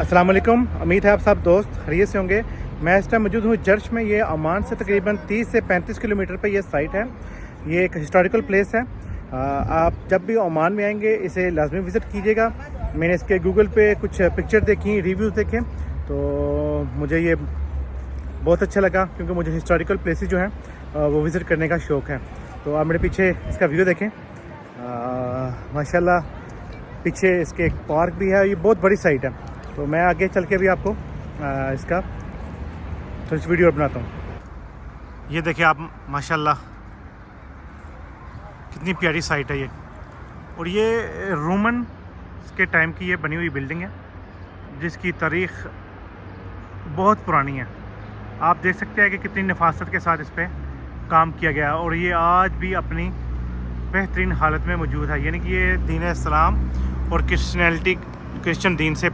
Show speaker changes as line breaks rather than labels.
अस्सलाम वालेकुम। उम्मीद है आप सब दोस्त खैरियत से होंगे। मैं इस टाइम मौजूद हूँ चर्च में। ये ओमान से तकरीबन 30 से 35 किलोमीटर पर ये साइट है। ये एक हिस्टोरिकल प्लेस है। आप जब भी ओमान में आएंगे इसे लाजमी विज़िट कीजिएगा। मैंने इसके गूगल पे कुछ पिक्चर देखी, रिव्यूज़ देखे, तो मुझे ये बहुत अच्छा लगा क्योंकि मुझे हिस्टोरिकल प्लेसेस जो हैं वो विज़िट करने का शौक़ है। तो आप मेरे पीछे इसका व्यू देखें। माशाल्लाह पीछे इसके एक पार्क भी है। ये बहुत बड़ी साइट है। तो मैं आगे चल के भी आपको इसका थोड़ी सी वीडियो बनाता हूँ। ये देखिए आप, माशाल्लाह कितनी प्यारी साइट है ये। और ये रोमन के टाइम की ये बनी हुई बिल्डिंग है जिसकी तारीख़ बहुत पुरानी है। आप देख सकते हैं कि कितनी नफासत के साथ इस पर काम किया गया और ये आज भी अपनी बेहतरीन हालत में मौजूद है। यानी कि ये दीन इस्लाम और क्रिश्चियन दीन से